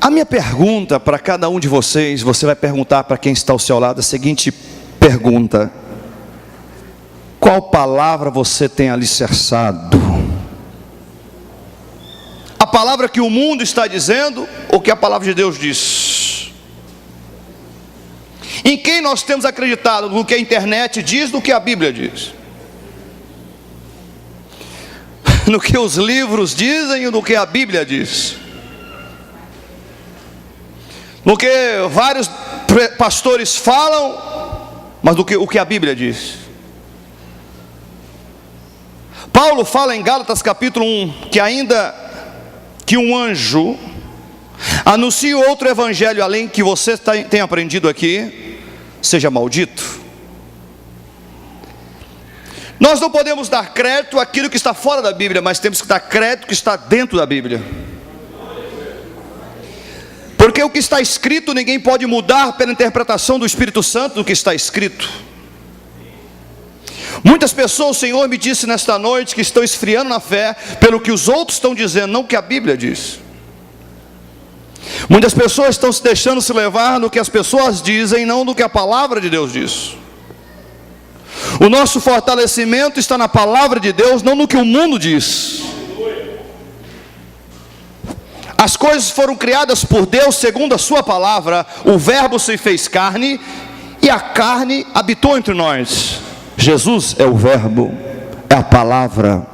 A minha pergunta para cada um de vocês, você vai perguntar para quem está ao seu lado a seguinte pergunta: qual palavra você tem alicerçado? A palavra que o mundo está dizendo ou que a palavra de Deus diz? Em quem nós temos acreditado? No que a internet diz, no que a Bíblia diz? No que os livros dizem ou no que a Bíblia diz? No que vários pastores falam, mas do que o que a Bíblia diz? Paulo fala em Gálatas capítulo 1, que ainda que um anjo anuncie outro evangelho além que você tem aprendido aqui, seja maldito. Nós não podemos dar crédito àquilo que está fora da Bíblia, mas temos que dar crédito que está dentro da Bíblia. Porque o que está escrito ninguém pode mudar pela interpretação do Espírito Santo do que está escrito. Muitas pessoas, o Senhor me disse nesta noite, que estão esfriando na fé pelo que os outros estão dizendo, não o que a Bíblia diz. Muitas pessoas estão se deixando se levar no que as pessoas dizem, não no que a palavra de Deus diz. O nosso fortalecimento está na palavra de Deus, não no que o mundo diz. As coisas foram criadas por Deus segundo a sua palavra. O verbo se fez carne, e a carne habitou entre nós. Jesus é o verbo, é a palavra.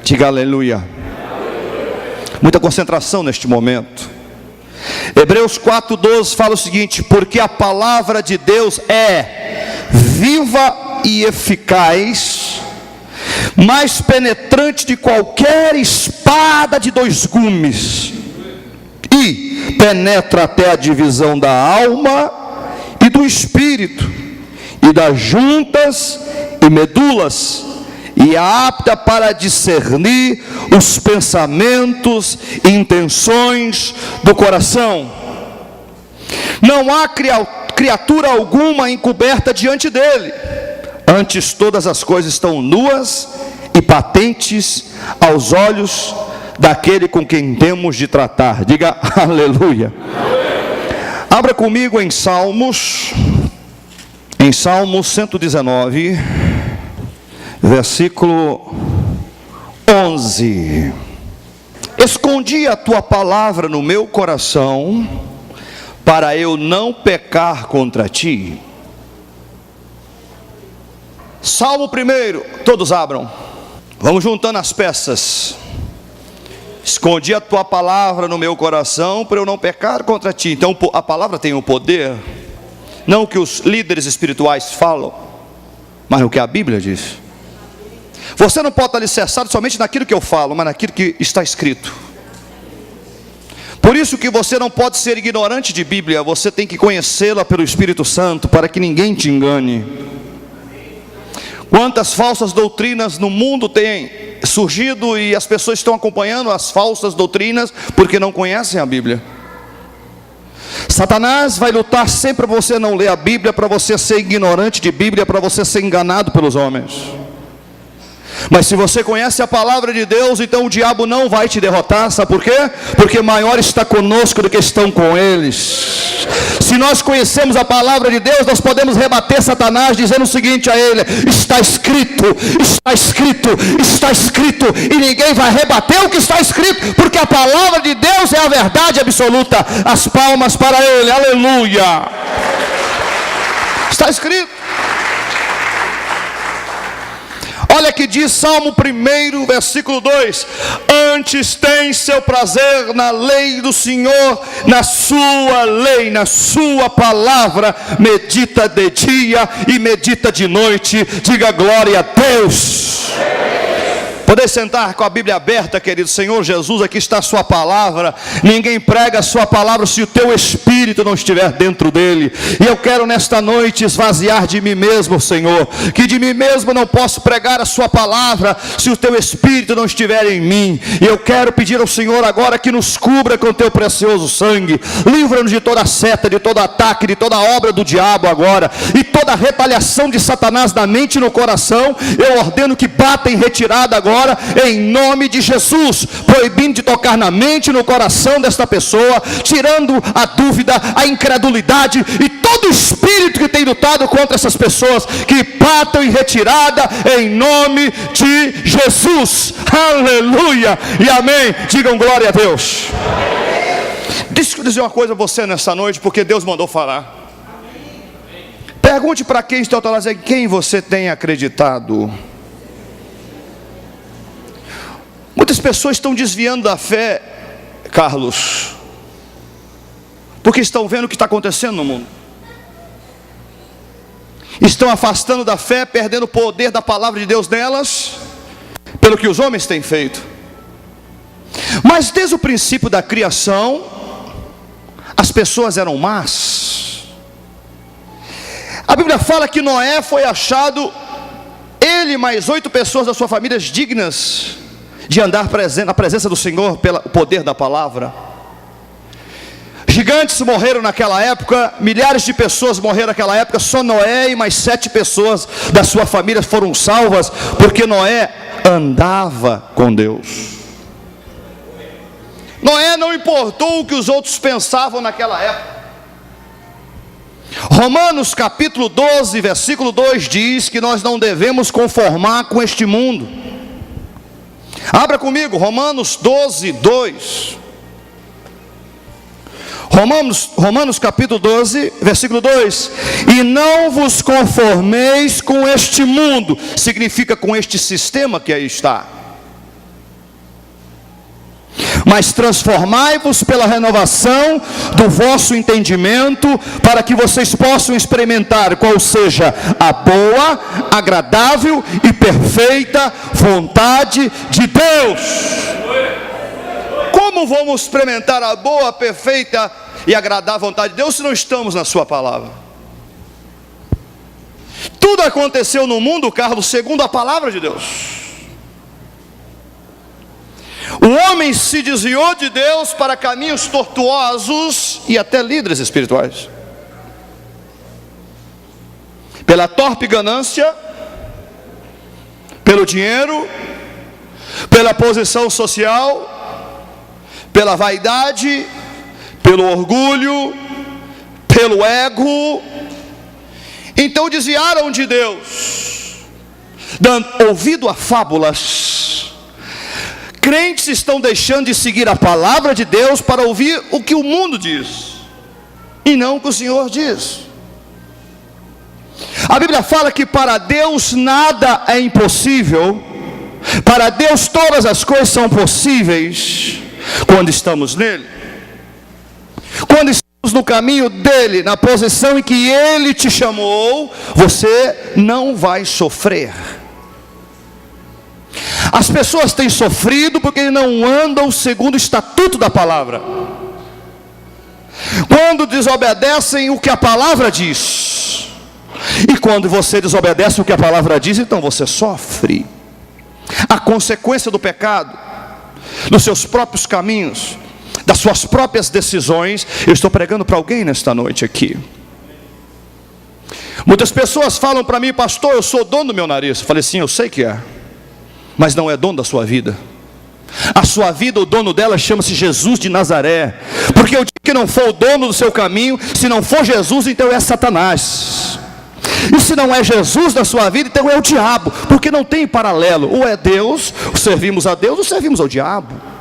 Diga aleluia. Muita concentração neste momento. Hebreus 4:12 fala o seguinte: porque a palavra de Deus é viva e eficaz, mais penetrante de qualquer espada de dois gumes, e penetra até a divisão da alma e do espírito, e das juntas e medulas, e é apta para discernir os pensamentos e intenções do coração. Não há criatura alguma encoberta diante dele, antes todas as coisas estão nuas e patentes aos olhos daquele com quem temos de tratar. Diga aleluia. Abra comigo em Salmos 119, versículo 11. Escondi a tua palavra no meu coração, para eu não pecar contra ti. Salmo 1, todos abram. Vamos juntando as peças. Escondi a tua palavra no meu coração, para eu não pecar contra ti. Então a palavra tem o poder, não o que os líderes espirituais falam, mas o que a Bíblia diz. Você não pode estar alicerçado somente naquilo que eu falo, mas naquilo que está escrito. Por isso que você não pode ser ignorante de Bíblia, você tem que conhecê-la pelo Espírito Santo, para que ninguém te engane. Quantas falsas doutrinas no mundo têm surgido, e as pessoas estão acompanhando as falsas doutrinas, porque não conhecem a Bíblia. Satanás vai lutar sempre para você não ler a Bíblia, para você ser ignorante de Bíblia, para você ser enganado pelos homens. Mas se você conhece a palavra de Deus, então o diabo não vai te derrotar. Sabe por quê? Porque maior está conosco do que estão com eles. Se nós conhecemos a palavra de Deus, nós podemos rebater Satanás dizendo o seguinte a ele: está escrito, está escrito, está escrito. E ninguém vai rebater o que está escrito, porque a palavra de Deus é a verdade absoluta. As palmas para ele, aleluia. Está escrito. Olha que diz Salmo 1, versículo 2: antes tem seu prazer na lei do Senhor, na sua lei, na sua palavra, medita de dia e medita de noite. Diga glória a Deus. Poder sentar com a Bíblia aberta, querido. Senhor Jesus, aqui está a sua palavra. Ninguém prega a sua palavra se o teu espírito não estiver dentro dele. E eu quero nesta noite esvaziar de mim mesmo, Senhor, que de mim mesmo não posso pregar a sua palavra se o teu espírito não estiver em mim. E eu quero pedir ao Senhor agora que nos cubra com o teu precioso sangue. Livra-nos de toda seta, de todo ataque, de toda obra do diabo agora, e toda retaliação de Satanás na mente e no coração. Eu ordeno que bata em retirada agora, agora, em nome de Jesus, proibindo de tocar na mente e no coração desta pessoa, tirando a dúvida, a incredulidade e todo espírito que tem lutado contra essas pessoas, que partam em retirada em nome de Jesus. Aleluia e amém. Digam glória a Deus. Deixa eu dizer uma coisa a você nessa noite, porque Deus mandou falar. Pergunte para quem está ao teu lado, quem você tem acreditado. Muitas pessoas estão desviando da fé, Carlos, porque estão vendo o que está acontecendo no mundo. Estão afastando da fé, perdendo o poder da palavra de Deus nelas, pelo que os homens têm feito. Mas desde o princípio da criação, as pessoas eram más. A Bíblia fala que Noé foi achado, ele mais 8 pessoas da sua família dignas de andar na presença do Senhor pelo poder da palavra. Gigantes morreram naquela época, milhares de pessoas morreram naquela época, só Noé e mais 7 pessoas da sua família foram salvas, porque Noé andava com Deus. Noé não importou o que os outros pensavam naquela época. Romanos capítulo 12, versículo 2 diz que nós não devemos conformar com este mundo. Abra comigo, Romanos 12, 2. Romanos capítulo 12, versículo 2. E não vos conformeis com este mundo, significa com este sistema que aí está, mas transformai-vos pela renovação do vosso entendimento, para que vocês possam experimentar qual seja a boa, agradável e perfeita vontade de Deus. Como vamos experimentar a boa, perfeita e agradável vontade de Deus se não estamos na sua palavra? Tudo aconteceu no mundo, Carlos, segundo a palavra de Deus. O homem se desviou de Deus para caminhos tortuosos e até líderes espirituais, pela torpe ganância, pelo dinheiro, pela posição social, pela vaidade, pelo orgulho, pelo ego. Então desviaram de Deus, dando ouvido a fábulas. Crentes estão deixando de seguir a palavra de Deus para ouvir o que o mundo diz, e não o que o Senhor diz. A Bíblia fala que para Deus nada é impossível. Para Deus todas as coisas são possíveis quando estamos nele. Quando estamos no caminho dele, na posição em que ele te chamou, você não vai sofrer. As pessoas têm sofrido porque não andam segundo o estatuto da palavra. Quando desobedecem o que a palavra diz, e quando você desobedece o que a palavra diz, então você sofre a consequência do pecado, dos seus próprios caminhos, das suas próprias decisões. Eu estou pregando para alguém nesta noite aqui. Muitas pessoas falam para mim: pastor, eu sou dono do meu nariz. Eu falei: sim, eu sei que é, mas não é dono da sua vida. A sua vida, o dono dela chama-se Jesus de Nazaré. Porque o dia que não for o dono do seu caminho, se não for Jesus, então é Satanás. E se não é Jesus na sua vida, então é o diabo. Porque não tem paralelo. Ou é Deus, servimos a Deus, ou servimos ao diabo.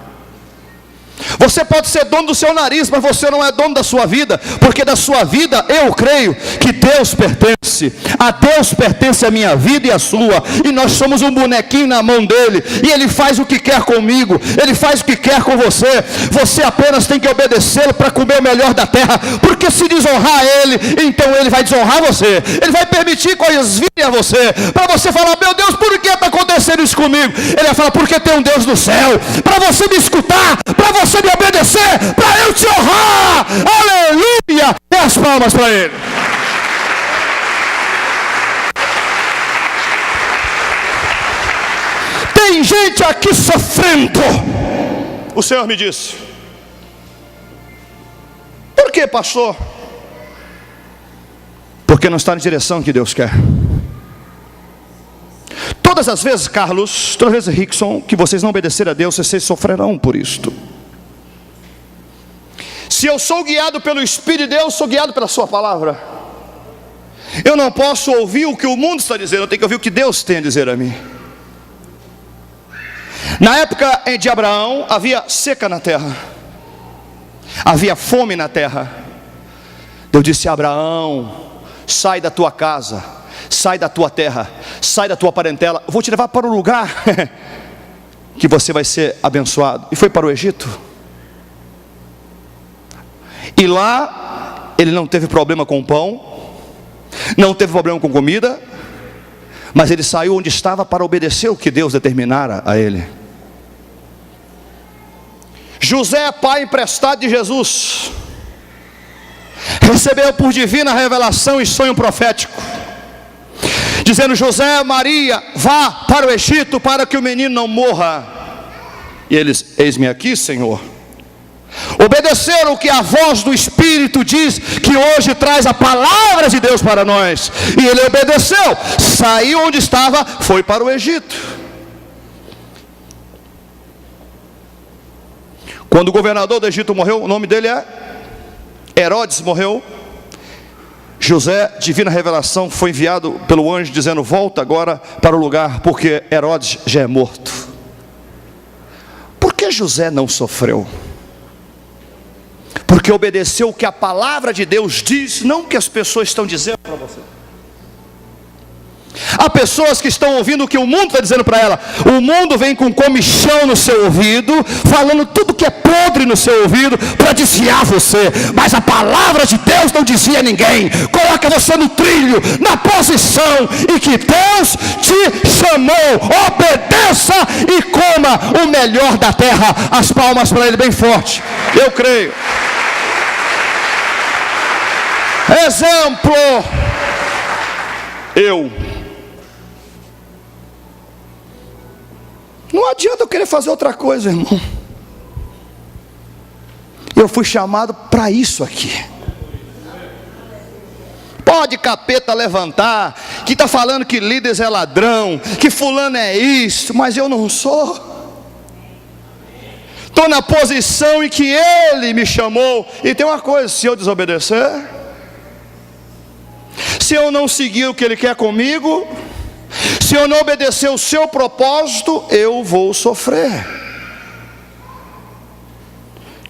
Você pode ser dono do seu nariz, mas você não é dono da sua vida, porque da sua vida eu creio que Deus pertence. A Deus pertence a minha vida e a sua, e nós somos um bonequinho na mão dele, e ele faz o que quer comigo, ele faz o que quer com você. Você apenas tem que obedecê-lo para comer o melhor da terra, porque se desonrar ele, então ele vai desonrar você. Ele vai permitir coisas virem a você, para você falar: meu Deus, por que está acontecendo isso comigo? Ele vai falar: porque tem um Deus do céu, para você me escutar, para você me obedecer, para eu te honrar. Aleluia! E as palmas para ele. Tem gente aqui sofrendo. O Senhor me disse: por que, pastor? Porque não está na direção que Deus quer. Toda Todas as vezes, Carlos, todas as vezes, Rickson, que vocês não obedecerem a Deus, vocês sofrerão por isto. Se eu sou guiado pelo Espírito de Deus, sou guiado pela sua palavra. Eu não posso ouvir o que o mundo está dizendo, eu tenho que ouvir o que Deus tem a dizer a mim. Na época de Abraão, havia seca na terra, havia fome na terra. Deus disse a Abraão: sai da tua casa, sai da tua terra, sai da tua parentela, eu vou te levar para um lugar que você vai ser abençoado. E foi para o Egito. E lá ele não teve problema com o pão, não teve problema com comida, mas ele saiu onde estava para obedecer o que Deus determinara a ele. José, pai emprestado de Jesus, recebeu por divina revelação e sonho profético, dizendo: José, Maria, vá para o Egito para que o menino não morra. E eles: eis-me aqui, Senhor. Obedeceram o que a voz do Espírito diz, que hoje traz a palavra de Deus para nós. E ele obedeceu, saiu onde estava, foi para o Egito. Quando o governador do Egito morreu, o nome dele é Herodes, morreu. José, divina revelação, foi enviado pelo anjo dizendo: volta agora para o lugar, porque Herodes já é morto. Por que José não sofreu? Porque obedeceu o que a palavra de Deus diz, não o que as pessoas estão dizendo para você. Há pessoas que estão ouvindo o que o mundo está dizendo para ela. O mundo vem com comichão no seu ouvido, falando tudo que é podre no seu ouvido, para desviar você. Mas a palavra de Deus não desvia ninguém. Coloca você no trilho, na posição em que Deus te chamou. Obedeça e coma o melhor da terra. As palmas para ele bem forte. Eu creio. Exemplo. Não adianta eu querer fazer outra coisa, irmão. Eu fui chamado para isso aqui. Pode capeta levantar, que está falando que líderes é ladrão, que fulano é isso, mas eu não sou. Estou na posição em que ele me chamou. E tem uma coisa: se eu desobedecer, se eu não seguir o que ele quer comigo, se eu não obedecer o seu propósito, eu vou sofrer.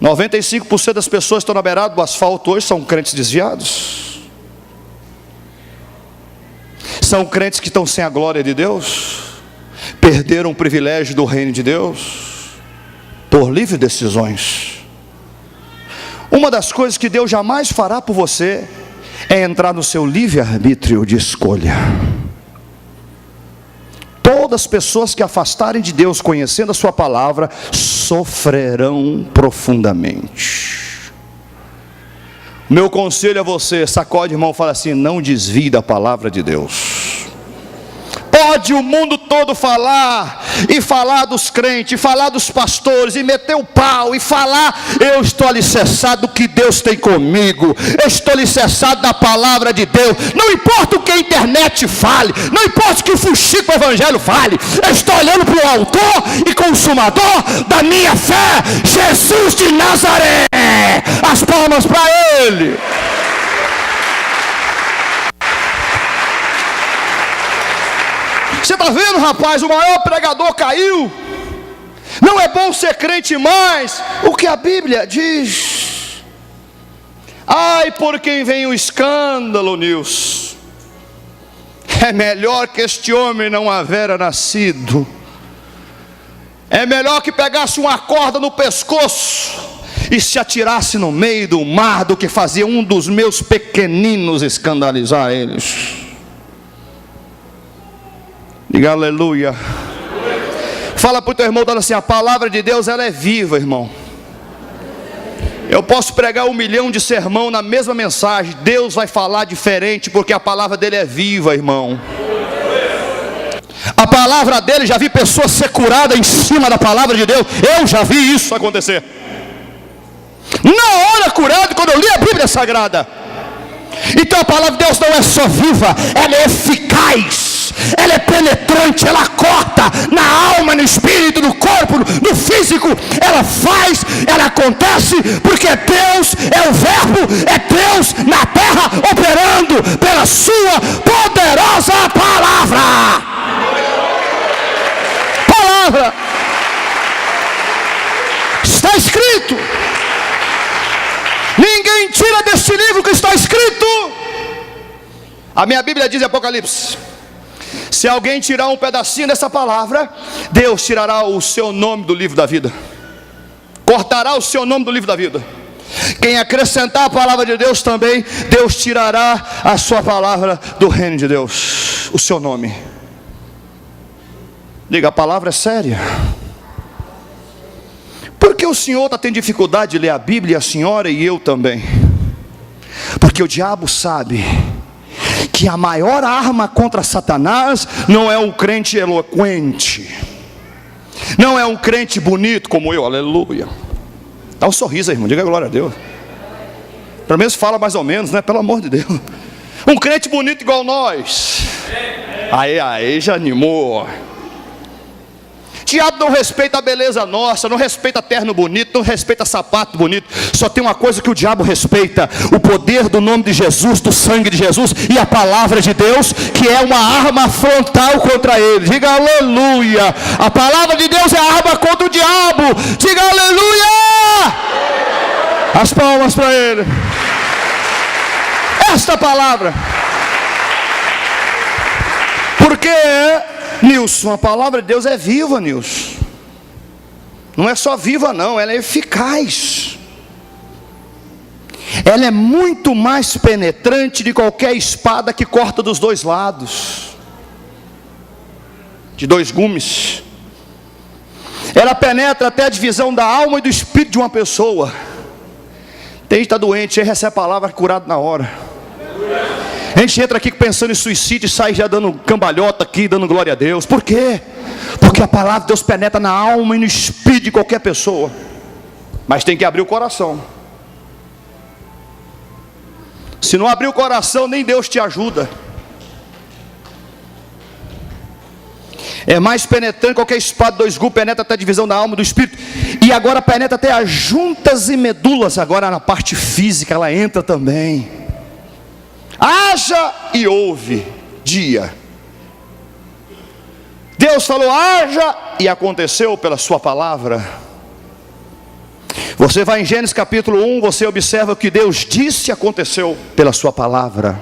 95% das pessoas que estão na beirada do asfalto hoje são crentes desviados. São crentes que estão sem a glória de Deus, perderam o privilégio do reino de Deus por livres decisões. Uma das coisas que Deus jamais fará por você é entrar no seu livre-arbítrio de escolha. Todas as pessoas que afastarem de Deus, conhecendo a sua palavra, sofrerão profundamente. Meu conselho a você: sacode, irmão, fala assim: não desvie da palavra de Deus. Pode o mundo todo falar, e falar dos crentes, e falar dos pastores, e meter o pau, e falar: eu estou alicerçado do que Deus tem comigo, eu estou alicerçado da palavra de Deus. Não importa o que a internet fale, não importa o que o fuxico do evangelho fale, eu estou olhando para o autor e consumador da minha fé, Jesus de Nazaré. As palmas para ele. Você está vendo, rapaz, o maior pregador caiu. Não é bom ser crente mais. O que a Bíblia diz. Ai, por quem vem o escândalo, Nilson. É melhor que este homem não havera nascido. É melhor que pegasse uma corda no pescoço e se atirasse no meio do mar, do que fazer um dos meus pequeninos escandalizar eles. Diga aleluia. Fala para o teu irmão, dando assim: a palavra de Deus, ela é viva, irmão. Eu posso pregar 1 milhão de sermão na mesma mensagem, Deus vai falar diferente, porque a palavra dele é viva, irmão. A palavra dele, já vi pessoas ser curadas em cima da palavra de Deus. Eu já vi isso acontecer. Na hora curado, quando eu li a Bíblia Sagrada. Então a palavra de Deus não é só viva, ela é eficaz. ela é penetrante, ela corta na alma, no espírito, no corpo, no físico, ela faz, ela acontece, porque Deus é o verbo, é Deus na terra operando pela sua poderosa palavra. Está escrito. Ninguém tira deste livro que está escrito. A minha Bíblia diz em Apocalipse: se alguém tirar um pedacinho dessa palavra, Deus tirará o seu nome do livro da vida, cortará o seu nome do livro da vida. Quem acrescentar a palavra de Deus também, Deus tirará a sua palavra do reino de Deus, o seu nome. Diga, a palavra é séria. Por que o senhor está tendo dificuldade de ler a Bíblia, a senhora e eu também? Porque o diabo sabe que a maior arma contra Satanás não é um crente eloquente, não é um crente bonito como eu, aleluia. Dá um sorriso aí, irmão, diga glória a Deus. Pelo menos fala mais ou menos, né? Pelo amor de Deus. Um crente bonito igual nós. Aí já animou. O diabo não respeita a beleza nossa, não respeita terno bonito, não respeita sapato bonito. Só tem uma coisa que o diabo respeita: o poder do nome de Jesus, do sangue de Jesus e a palavra de Deus, que é uma arma frontal contra ele. Diga aleluia. A palavra de Deus é a arma contra o diabo. Diga aleluia. As palmas para ele. Esta palavra. Porque Nilson, a palavra de Deus é viva, Nilson. Não é só viva não, ela é eficaz. Ela é muito mais penetrante de qualquer espada que corta dos dois lados, de dois gumes. Ela penetra até a divisão da alma e do espírito de uma pessoa. Tem gente que está doente, aí recebe a palavra, curado na hora. A gente entra aqui pensando em suicídio e sai já dando cambalhota aqui, dando glória a Deus. Por quê? Porque a palavra de Deus penetra na alma e no espírito de qualquer pessoa. Mas tem que abrir o coração. Se não abrir o coração, nem Deus te ajuda. É mais penetrante, qualquer espada de dois gumes, penetra até a divisão da alma e do espírito. E agora penetra até as juntas e medulas. Agora na parte física ela entra também. Haja e ouve dia. Deus falou haja e aconteceu pela sua palavra. Você vai em Gênesis capítulo 1, você observa o que Deus disse e aconteceu pela sua palavra.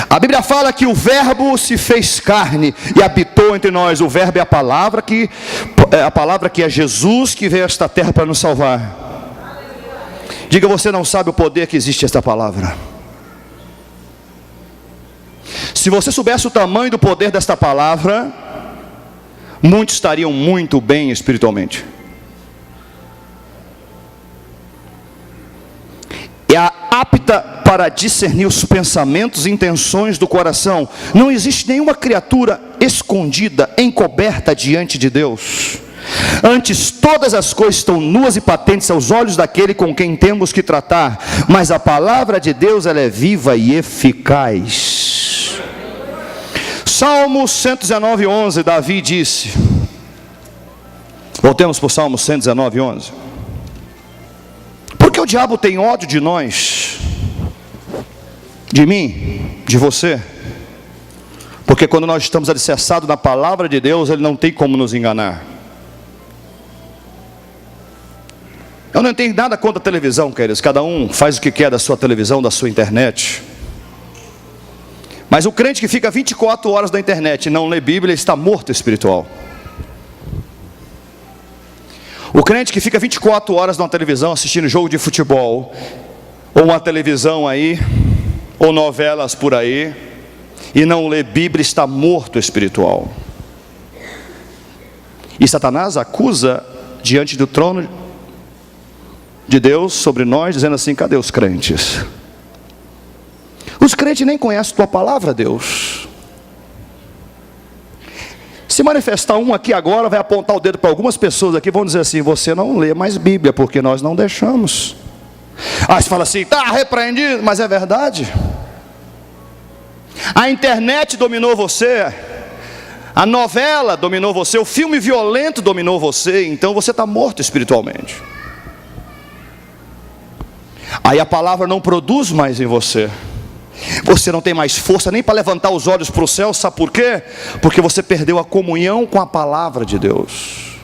A Bíblia fala que o verbo se fez carne e habitou entre nós. O verbo é a palavra que é Jesus, que veio a esta terra para nos salvar. Diga, você não sabe o poder que existe esta palavra. Se você soubesse o tamanho do poder desta palavra, muitos estariam muito bem espiritualmente. É apta para discernir os pensamentos e intenções do coração. Não existe nenhuma criatura escondida, encoberta diante de Deus. Antes, todas as coisas estão nuas e patentes aos olhos daquele com quem temos que tratar. Mas a palavra de Deus, ela é viva e eficaz. Salmo 119, 11, Davi disse. Voltemos para o Salmo 119, 11. Porque o diabo tem ódio de nós, de mim, de você? Porque quando nós estamos alicerçados na palavra de Deus, ele não tem como nos enganar. Eu não tenho nada contra a televisão, queridos. Cada um faz o que quer da sua televisão, da sua internet. Mas o crente que fica 24 horas na internet e não lê Bíblia, está morto espiritual. O crente que fica 24 horas na televisão assistindo jogo de futebol, ou uma televisão aí, ou novelas por aí, e não lê Bíblia, está morto espiritual. E Satanás acusa diante do trono de Deus sobre nós, dizendo assim: cadê os crentes? Os crentes nem conhecem a tua palavra, Deus. Se manifestar um aqui agora, vai apontar o dedo para algumas pessoas aqui, vão dizer assim: você não lê mais Bíblia, porque nós não deixamos. Aí você fala assim: está repreendido, mas é verdade. A internet dominou você, a novela dominou você, o filme violento dominou você, então você está morto espiritualmente. Aí a palavra não produz mais em você. Você não tem mais força nem para levantar os olhos para o céu, sabe por quê? Porque você perdeu a comunhão com a palavra de Deus.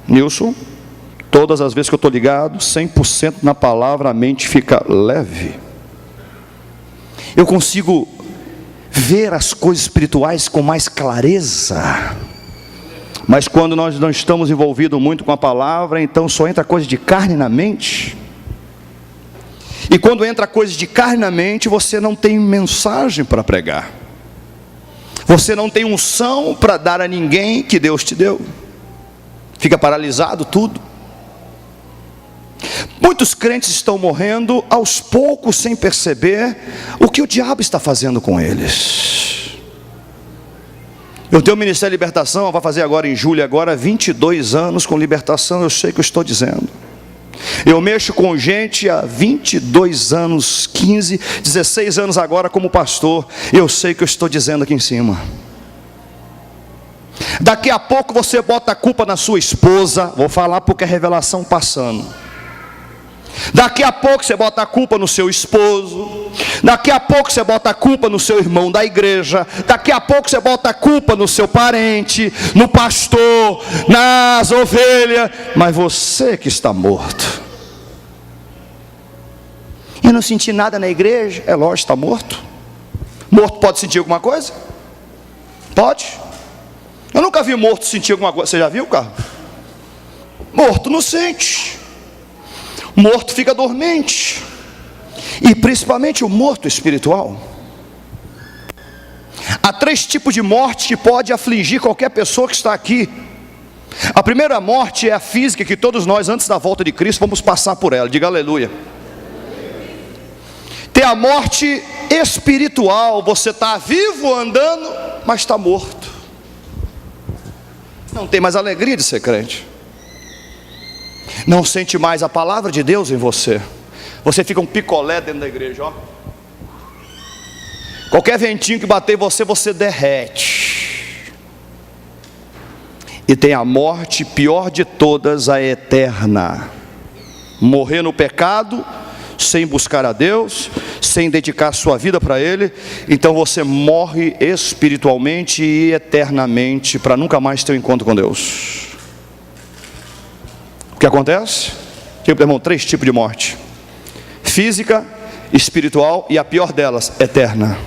Nilson, todas as vezes que eu estou ligado, 100% na palavra, a mente fica leve. Eu consigo ver as coisas espirituais com mais clareza. Mas quando nós não estamos envolvidos muito com a palavra, então só entra coisa de carne na mente. E quando entra coisa de carne na mente, você não tem mensagem para pregar. Você não tem unção para dar a ninguém que Deus te deu. Fica paralisado tudo. Muitos crentes estão morrendo aos poucos sem perceber o que o diabo está fazendo com eles. Eu tenho o Ministério de Libertação, vai fazer agora em julho, agora 22 anos com libertação, eu sei o que eu estou dizendo. Eu mexo com gente há 22 anos, 15, 16 anos agora como pastor. Eu sei o que eu estou dizendo aqui em cima. Daqui a pouco você bota a culpa na sua esposa. Vou falar porque é revelação passando. Daqui a pouco você bota a culpa no seu esposo. Daqui a pouco você bota a culpa no seu irmão da igreja. Daqui a pouco você bota a culpa no seu parente, no pastor, nas ovelhas. Mas você que está morto. Eu não senti nada na igreja. É lógico, está morto. Morto pode sentir alguma coisa? Pode. Eu nunca vi morto sentir alguma coisa. Você já viu, cara? Morto não sente. Morto fica dormente. E principalmente o morto espiritual. Há 3 tipos de morte que pode afligir qualquer pessoa que está aqui. A primeira morte é a física, que todos nós antes da volta de Cristo vamos passar por ela. Diga aleluia. Tem a morte espiritual. Você está vivo andando, mas está morto. Não tem mais alegria de ser crente. Não sente mais a palavra de Deus em você. Você fica um picolé dentro da igreja, ó. Qualquer ventinho que bater em você, você derrete. E tem a morte pior de todas, a eterna. Morrer no pecado, sem buscar a Deus, sem dedicar sua vida para Ele. Então você morre espiritualmente e eternamente, para nunca mais ter um encontro com Deus. O que acontece? Diga, irmão, 3 tipos de morte: física, espiritual e a pior delas, eterna.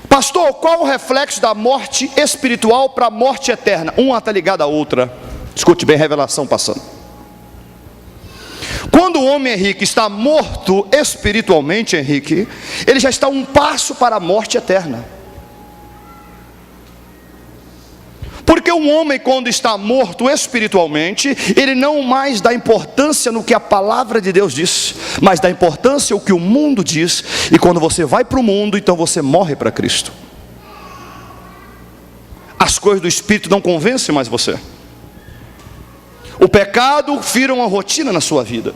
Pastor, qual o reflexo da morte espiritual para a morte eterna? Uma está ligada à outra. Escute bem, revelação passando. Quando o homem, Henrique, está morto espiritualmente, Henrique, ele já está um passo para a morte eterna. Porque um homem, quando está morto espiritualmente, ele não mais dá importância no que a palavra de Deus diz, mas dá importância ao que o mundo diz. E quando você vai para o mundo, então você morre para Cristo. As coisas do Espírito não convencem mais você. O pecado vira uma rotina na sua vida.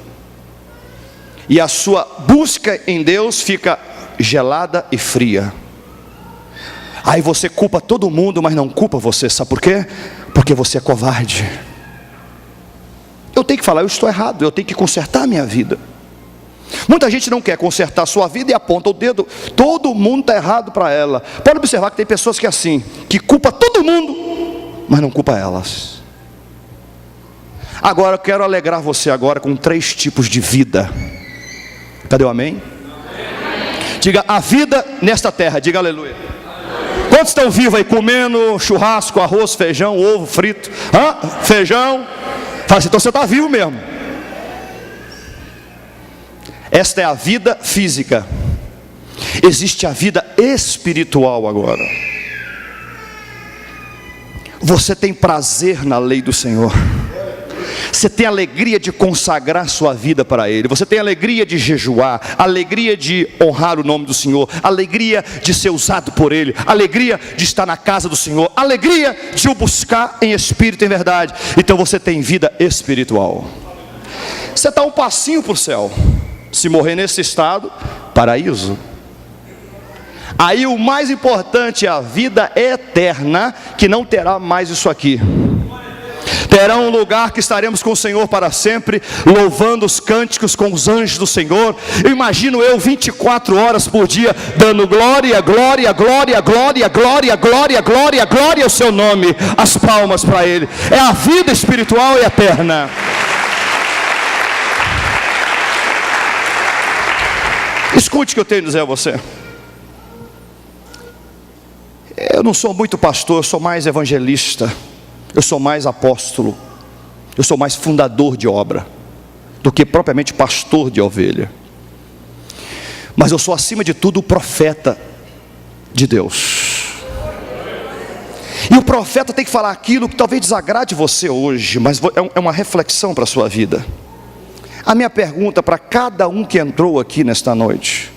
E a sua busca em Deus fica gelada e fria. Aí você culpa todo mundo, mas não culpa você. Sabe por quê? Porque você é covarde. Eu tenho que falar, eu estou errado, eu tenho que consertar a minha vida. Muita gente não quer consertar a sua vida e aponta o dedo. Todo mundo está errado para ela. Pode observar que tem pessoas que é assim, que culpa todo mundo, mas não culpa elas. Agora eu quero alegrar você agora com 3 tipos de vida. Cadê o amém? Diga, a vida nesta terra. Diga aleluia. Quantos estão vivos aí comendo churrasco, arroz, feijão, ovo frito? Feijão. Fala assim, então você está vivo mesmo. Esta é a vida física. Existe a vida espiritual agora. Você tem prazer na lei do Senhor. Você tem alegria de consagrar sua vida para Ele. Você tem alegria de jejuar, alegria de honrar o nome do Senhor, alegria de ser usado por Ele, alegria de estar na casa do Senhor, alegria de o buscar em espírito e em verdade. Então você tem vida espiritual. Você está um passinho para o céu. Se morrer nesse estado, paraíso. Aí o mais importante é a vida eterna, que não terá mais isso aqui. Terá um lugar que estaremos com o Senhor para sempre, louvando os cânticos com os anjos do Senhor. Eu imagino eu 24 horas por dia, dando glória, glória, glória, glória, glória, glória, glória, glória ao seu nome, as palmas para Ele. É a vida espiritual e eterna. Escute o que eu tenho a dizer a você. Eu não sou muito pastor, eu sou mais evangelista, eu sou mais apóstolo, eu sou mais fundador de obra do que propriamente pastor de ovelha. Mas eu sou acima de tudo o profeta de Deus. E o profeta tem que falar aquilo que talvez desagrade você hoje, mas é uma reflexão para a sua vida. A minha pergunta para cada um que entrou aqui nesta noite: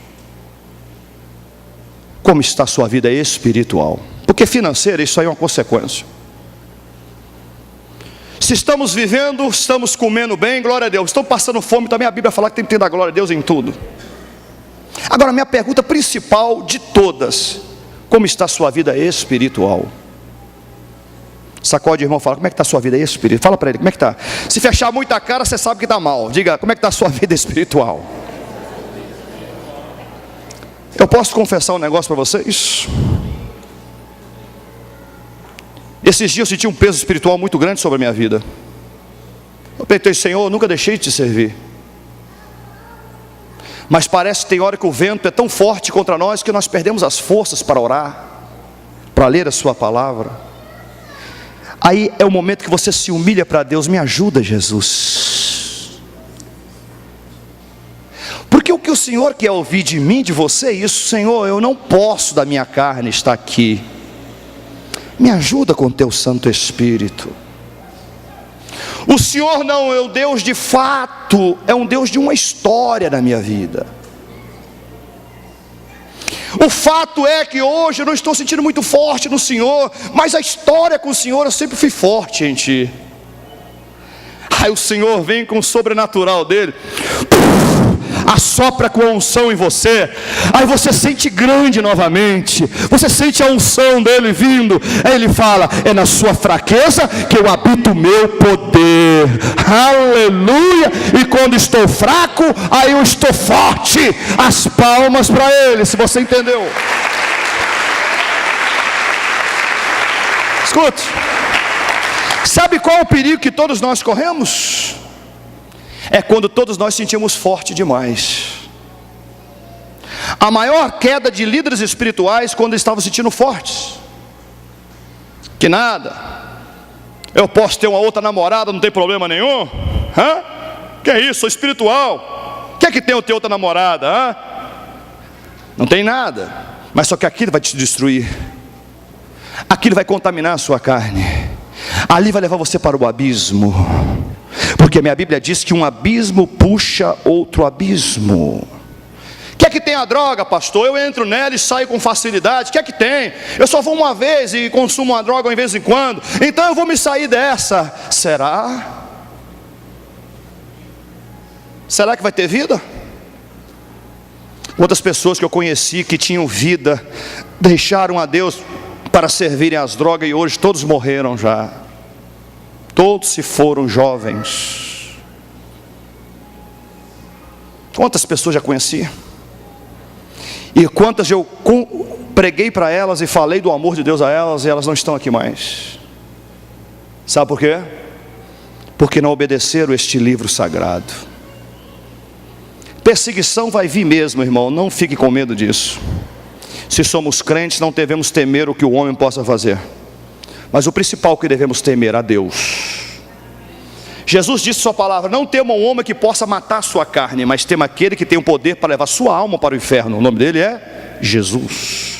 como está a sua vida espiritual? Porque financeira, isso aí é uma consequência. Se estamos vivendo, estamos comendo bem, glória a Deus. Estamos passando fome, também a Bíblia fala que tem que dar glória a Deus em tudo. Agora, minha pergunta principal de todas: como está a sua vida espiritual? Sacode o irmão, fala, como é que está a sua vida espiritual? Fala para ele, como é que está? Se fechar muita cara, você sabe que está mal. Diga, como é que está a sua vida espiritual? Eu posso confessar um negócio para vocês? Esses dias eu senti um peso espiritual muito grande sobre a minha vida. Eu pensei, Senhor, eu nunca deixei de te servir. Mas parece que tem hora que o vento é tão forte contra nós que nós perdemos as forças para orar, para ler a sua palavra. Aí é o momento que você se humilha para Deus. Me ajuda, Jesus. Porque o que o Senhor quer ouvir de mim, de você, é isso: Senhor, eu não posso da minha carne estar aqui. Me ajuda com teu Santo Espírito. O Senhor não é o Deus de fato, é um Deus de uma história na minha vida. O fato é que hoje eu não estou sentindo muito forte no Senhor, mas a história com o Senhor eu sempre fui forte em Ti. Aí o Senhor vem com o sobrenatural dele, assopra com a unção em você. Aí você sente grande novamente. Você sente a unção dele vindo. Aí ele fala, é na sua fraqueza que eu habito o meu poder. Aleluia. E quando estou fraco, aí eu estou forte. As palmas para ele, se você entendeu. Escute. Sabe qual é o perigo que todos nós corremos? É quando todos nós sentimos forte demais. A maior queda de líderes espirituais quando estavam sentindo fortes. Que nada, eu posso ter uma outra namorada, não tem problema nenhum. Hã? Que é isso, sou espiritual. O que é que tem eu ter outra namorada? Hã? Não tem nada. Mas só que aquilo vai te destruir. Aquilo vai contaminar a sua carne. Ali vai levar você para o abismo. Porque a minha Bíblia diz que um abismo puxa outro abismo. O que é que tem a droga, pastor? Eu entro nela e saio com facilidade. O que é que tem? Eu só vou uma vez e consumo uma droga de vez em quando. Então eu vou me sair dessa. Será? Será que vai ter vida? Outras pessoas que eu conheci que tinham vida, deixaram a Deus para servirem às drogas e hoje todos morreram já. Todos se foram jovens. Quantas pessoas já conheci? E quantas eu preguei para elas e falei do amor de Deus a elas, e elas não estão aqui mais. Sabe por quê? Porque não obedeceram este livro sagrado. Perseguição vai vir mesmo, irmão, não fique com medo disso. Se somos crentes, não devemos temer o que o homem possa fazer, mas o principal que devemos temer, a Deus. Jesus disse sua palavra, não tema um homem que possa matar a sua carne, mas tema aquele que tem o poder para levar sua alma para o inferno. O nome dele é Jesus.